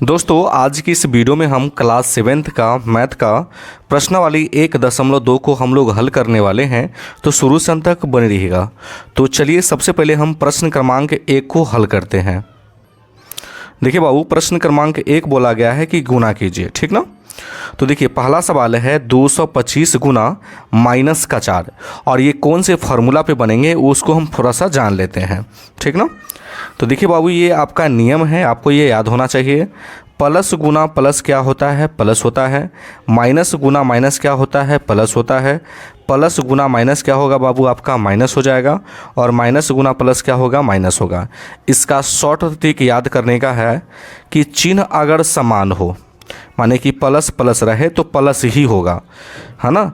दोस्तों आज की इस वीडियो में हम क्लास सेवेंथ का मैथ का प्रश्नावली 1.2 को हम लोग हल करने वाले हैं। तो शुरू से अंत तक बने रहिएगा। तो चलिए सबसे पहले हम प्रश्न क्रमांक 1 को हल करते हैं। देखिए बाबू, प्रश्न क्रमांक 1 बोला गया है कि गुना कीजिए, ठीक ना। तो देखिए पहला सवाल है 225 गुना माइनस का 4, और ये कौन से फार्मूला पे बनेंगे उसको हम थोड़ा सा जान लेते हैं, ठीक ना। तो देखिए बाबू, ये आपका नियम है, आपको ये याद होना चाहिए। प्लस गुना प्लस क्या होता है? प्लस होता है। माइनस गुना माइनस क्या होता है? प्लस होता है। प्लस गुना माइनस क्या होगा बाबू? आपका माइनस हो जाएगा। और माइनस गुना प्लस क्या होगा? माइनस होगा। इसका शॉर्ट ट्रिक याद करने का है कि चिन्ह अगर समान हो, माने कि प्लस प्लस रहे तो प्लस ही होगा, है ना,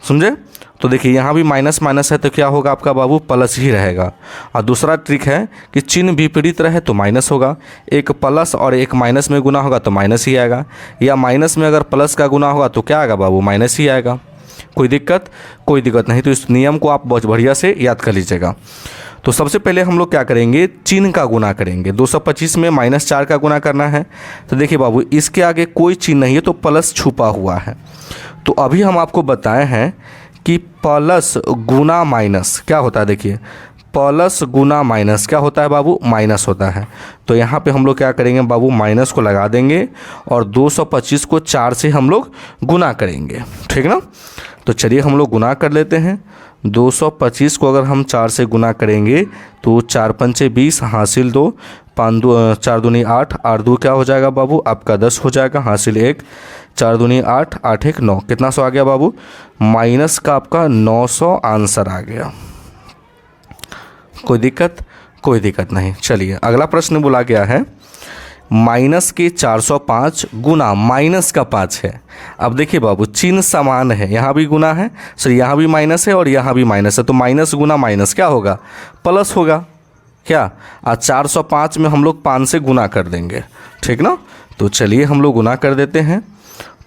समझे। तो देखिए यहाँ भी माइनस माइनस है तो क्या होगा आपका बाबू? प्लस ही रहेगा। और दूसरा ट्रिक है कि चिन्ह विपरीत रहे तो माइनस होगा। एक प्लस और एक माइनस में गुना होगा तो माइनस ही आएगा, या माइनस में अगर प्लस का गुना होगा तो क्या आएगा बाबू? माइनस ही आएगा। कोई दिक्कत? कोई दिक्कत नहीं। तो इस नियम को आप बहुत बढ़िया से याद कर लीजिएगा। तो सबसे पहले हम लोग क्या करेंगे? चिन्ह का गुना करेंगे। 225 में -4 का गुना करना है। तो देखिए बाबू, इसके आगे कोई चिन्ह नहीं है तो प्लस छुपा हुआ है। तो अभी हम आपको बताए हैं कि प्लस गुना माइनस क्या होता है। देखिए प्लस गुना माइनस क्या होता है बाबू? माइनस होता है। तो यहाँ पे हम लोग क्या करेंगे बाबू? माइनस को लगा देंगे और 225 को 4 से हम लोग गुना करेंगे, ठीक ना। तो चलिए हम लोग गुना कर लेते हैं। 225 को अगर हम 4 से गुना करेंगे तो 4 पंचे 20 हासिल 2, 4 दूनी 8, 8 2 क्या हो जाएगा बाबू? आपका 10 हो जाएगा, हासिल 1, 4 दूनी 8, 8 1 9। कितना सौ आ गया बाबू? माइनस का आपका 900 आंसर आ गया। कोई दिक्कत? कोई दिक्कत नहीं। चलिए अगला प्रश्न बोला गया है माइनस के 405 गुना माइनस का 5 है। अब देखिए बाबू, चिन्ह समान है, यहाँ भी गुना है, सर यहाँ भी माइनस है और यहाँ भी माइनस है, तो माइनस गुना माइनस क्या होगा? प्लस होगा क्या। आज 405 में हम लोग 5 से गुना कर देंगे, ठीक ना। तो चलिए हम लोग गुना कर देते हैं।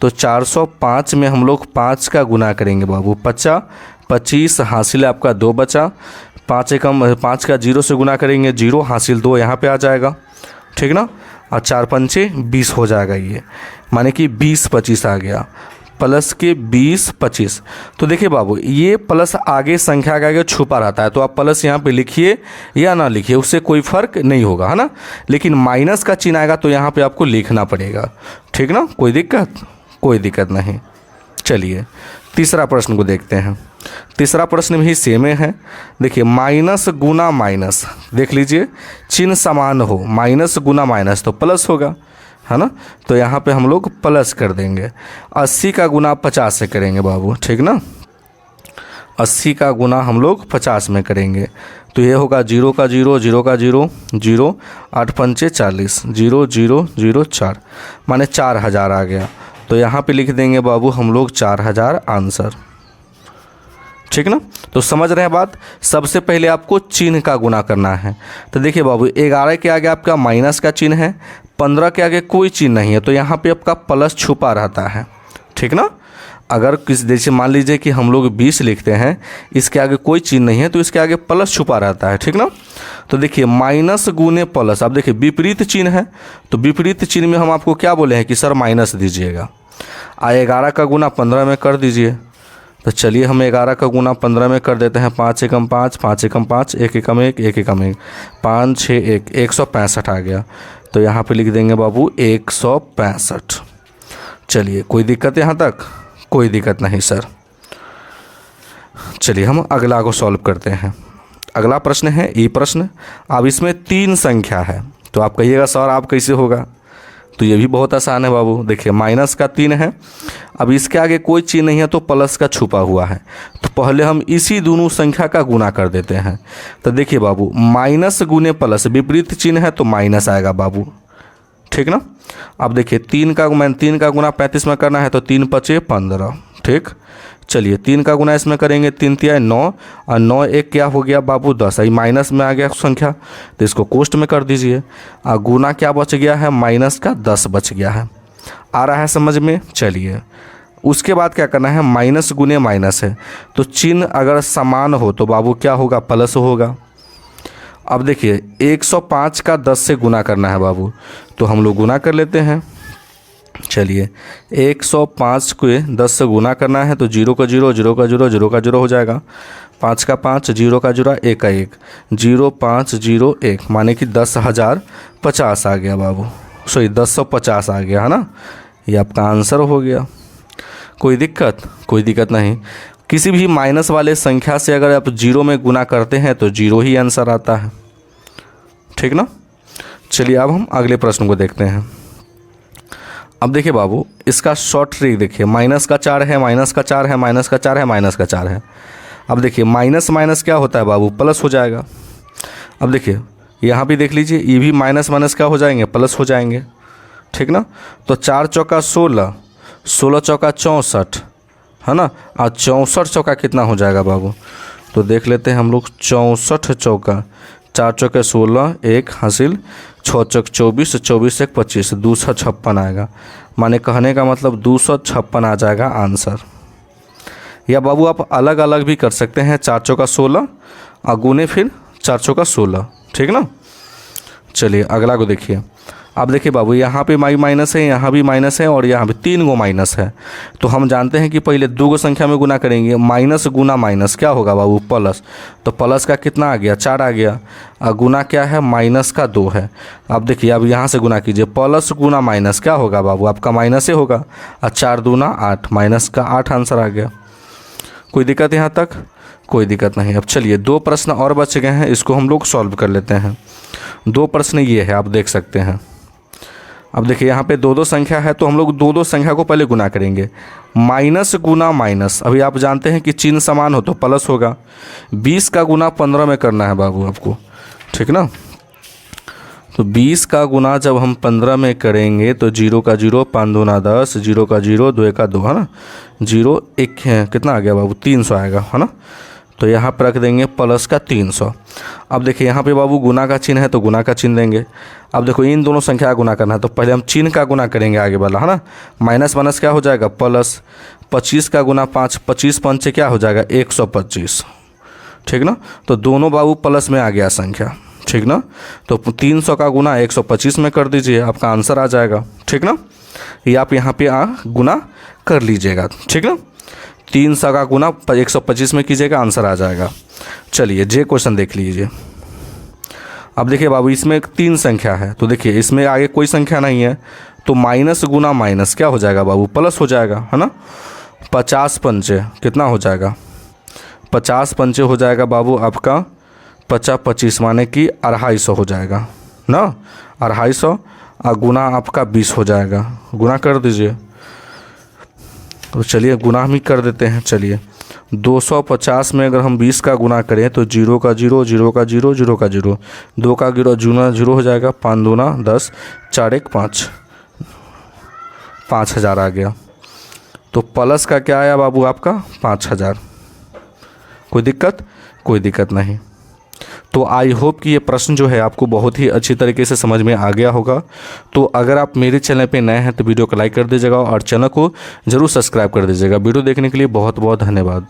तो 405 में हम लोग 5 का गुना करेंगे बाबू। 50 25 हासिल आपका 2 बचा, 5 एकम 5 का 0 से गुना करेंगे, 0 हासिल 2 यहाँ पे आ जाएगा, ठीक ना। और 4 पंचे 20 हो जाएगा, ये माने कि 20 25 आ गया। प्लस के 20 25। तो देखिए बाबू, ये प्लस आगे संख्या के आगे छुपा रहता है, तो आप प्लस यहाँ पे लिखिए या ना लिखिए, उससे कोई फ़र्क नहीं होगा, है ना। लेकिन माइनस का चिन्ह आएगा तो यहाँ पे आपको लिखना पड़ेगा, ठीक ना। कोई दिक्कत? कोई दिक्कत नहीं। चलिए तीसरा प्रश्न को देखते हैं। तीसरा प्रश्न भी सेम है। देखिए माइनस गुना माइनस, देख लीजिए चिन्ह समान हो, माइनस गुना माइनस तो प्लस होगा, है ना। तो यहाँ पे हम लोग प्लस कर देंगे। 80 का गुना 50 से करेंगे बाबू, ठीक ना। 80 का गुना हम लोग 50 में करेंगे तो ये होगा 0 का 0, 0 का 0 0, 8 पंचे 40, 0 0 0 4, माने 4000 आ गया। तो यहाँ पे लिख देंगे बाबू हम लोग 4000 आंसर, ठीक ना। तो समझ रहे हैं बात। सबसे पहले आपको चिन्ह का गुना करना है। तो देखिए बाबू, 11 के आगे आपका माइनस का चिन्ह है, 15 के आगे कोई चिन्ह नहीं है, तो यहाँ पे आपका प्लस छुपा रहता है, ठीक ना। अगर किस जैसे मान लीजिए कि हम लोग 20 लिखते हैं, इसके आगे कोई चिन्ह नहीं है तो इसके आगे प्लस छुपा रहता है, ठीक ना। तो देखिए माइनस गुने प्लस, अब देखिए विपरीत चिन्ह है, तो विपरीत चिन्ह में हम आपको क्या बोले हैं कि सर माइनस दीजिएगा। 11 का गुना 15 में कर दीजिए। तो चलिए हम 11 का गुना 15 में कर देते हैं। 5 एकम 5, 5 एकम 5, 1 एकम 1, 1 एकम 1, 5 6 1, 165 आ गया। तो यहाँ पे लिख देंगे बाबू 165। चलिए कोई दिक्कत यहाँ तक? कोई दिक्कत नहीं सर। चलिए हम अगला को सॉल्व करते हैं। अगला प्रश्न है ई प्रश्न। अब इसमें 3 संख्या है, तो आप कहिएगा सर आप कैसे होगा। तो ये भी बहुत आसान है बाबू। देखिए माइनस का 3 है, अब इसके आगे कोई चिन्ह नहीं है तो प्लस का छुपा हुआ है, तो पहले हम इसी दोनों संख्या का गुना कर देते हैं। तो देखिए बाबू, माइनस गुने प्लस, विपरीत चिन्ह है तो माइनस आएगा बाबू, ठीक ना। अब देखिए 3 का गुना 35 में करना है, तो 3 पचे 15, ठीक। चलिए 3 का गुना इसमें करेंगे, 3 तिया 9, और 9 1 क्या हो गया बाबू? 10। ये माइनस में आ गया संख्या, तो इसको कोष्ट में कर दीजिए। और गुना क्या बच गया है? माइनस का 10 बच गया है। आ रहा है समझ में? चलिए उसके बाद क्या करना है? माइनस गुने माइनस है, तो चिन्ह अगर समान हो तो बाबू क्या होगा? प्लस होगा। अब देखिए 105 का 10 से गुना करना है बाबू, तो हम लोग गुना कर लेते हैं। चलिए 105 को 10 से गुना करना है तो 0 का 0, 0 का 0, 0 का 0 हो जाएगा, 5 का 5, 0 का 0, 1 का 1, 0 5 0 1, माने कि 10,050 आ गया बाबू, सॉरी 1050 आ गया है ना। ये आपका आंसर हो गया। कोई दिक्कत नहीं। किसी भी माइनस वाले संख्या से अगर आप 0 में गुना करते हैं तो 0 ही आंसर आता है, ठीक ना। चलिए अब हम अगले प्रश्न को देखते हैं। अब देखिए बाबू, इसका शॉर्ट ट्रिक देखिए, माइनस का 4 है, माइनस का 4 है, माइनस का 4 है, माइनस का 4 है। अब देखिए माइनस माइनस क्या होता है बाबू, प्लस हो जाएगा। अब देखिए यहाँ भी देख लीजिए, ये भी माइनस माइनस क्या हो जाएंगे, प्लस हो जाएंगे, ठीक ना। तो 4 चौका 16, 16 चौका 64 है ना, और 64 चौका कितना हो जाएगा बाबू, तो देख लेते हैं हम लोग। 64 चौका, 4 चौके 16, 1 हासिल, 6 चौक 24, 24 1 25, 256 आएगा। माने कहने का मतलब 256 आ जाएगा आंसर। या बाबू आप अलग अलग भी कर सकते हैं, 4 चौका 16 और गुने फिर 4 चौका 16, ठीक ना। चलिए अगला को देखिए। अब देखिए बाबू, यहाँ पे माइनस है, यहाँ भी माइनस है और यहाँ पे 3 गो माइनस है। तो हम जानते हैं कि पहले 2 गो संख्या में गुना करेंगे, माइनस गुना माइनस क्या होगा बाबू, प्लस। तो प्लस का कितना आ गया, 4 आ गया, और गुना क्या है, माइनस का 2 है। अब देखिए अब यहाँ से गुना कीजिए, प्लस गुना माइनस क्या होगा बाबू, आपका माइनस ही होगा, और 4 दूना 8, माइनस का 8 आंसर आ गया। कोई दिक्कत यहाँ तक? कोई दिक्कत नहीं। अब चलिए 2 प्रश्न और बच गए हैं, इसको हम लोग सॉल्व कर लेते हैं। 2 प्रश्न ये है, आप देख सकते हैं। अब देखिए यहाँ पे 2 संख्या है, तो हम लोग 2 संख्या को पहले गुना करेंगे। माइनस गुना माइनस, अभी आप जानते हैं कि चिन्ह समान हो तो प्लस होगा। 20 का गुना 15 में करना है बाबू आपको, ठीक ना। तो 20 का गुना जब हम 15 में करेंगे तो 0 का 0, 5 दूना 10, 0 का 0, 2 का 2 है ना, 0 1 है, कितना आ गया बाबू, 300 आएगा है ना। तो यहाँ पर रख देंगे प्लस का 300। अब देखिए यहाँ पे बाबू गुना का चिन्ह है तो गुना का चिन्ह देंगे। अब देखो इन दोनों संख्या का गुना करना है तो पहले हम चिन्ह का गुना करेंगे आगे वाला, है ना। माइनस माइनस क्या हो जाएगा, प्लस। 25 का गुना 5, 25 पंचे क्या हो जाएगा, 125, ठीक ना। तो दोनों बाबू प्लस में आ गया संख्या, ठीक ना। तो 300 का गुना 125 में कर दीजिए, आपका आंसर आ जाएगा, ठीक ना। ये आप यहाँ पे गुना कर लीजिएगा, ठीक ना। 300 का गुना 125 में कीजिएगा, आंसर आ जाएगा। चलिए जे क्वेश्चन देख लीजिए। अब देखिए बाबू, इसमें 3 संख्या है, तो देखिए इसमें आगे कोई संख्या नहीं है, तो माइनस गुना माइनस क्या हो जाएगा बाबू, प्लस हो जाएगा, है ना। 50 पंचे कितना हो जाएगा, 50 पंचे हो जाएगा बाबू आपका 50 25, माने कि 250 हो जाएगा ना। 250 और गुना आपका 20 हो जाएगा, गुना कर दीजिए। तो चलिए गुना हम ही कर देते हैं। चलिए 250 में अगर हम 20 का गुना करें तो 0 का 0, 0 का 0, 0 का 0, 2 का 0 हो जाएगा, 5 दूना 10, 4 1 5, 5000 आ गया। तो प्लस का क्या आया बाबू आपका, 5000। कोई दिक्कत नहीं। तो आई होप कि ये प्रश्न जो है आपको बहुत ही अच्छी तरीके से समझ में आ गया होगा। तो अगर आप मेरे चैनल पे नए हैं तो वीडियो को लाइक कर दीजिएगा और चैनल को ज़रूर सब्सक्राइब कर दीजिएगा। वीडियो देखने के लिए बहुत बहुत धन्यवाद।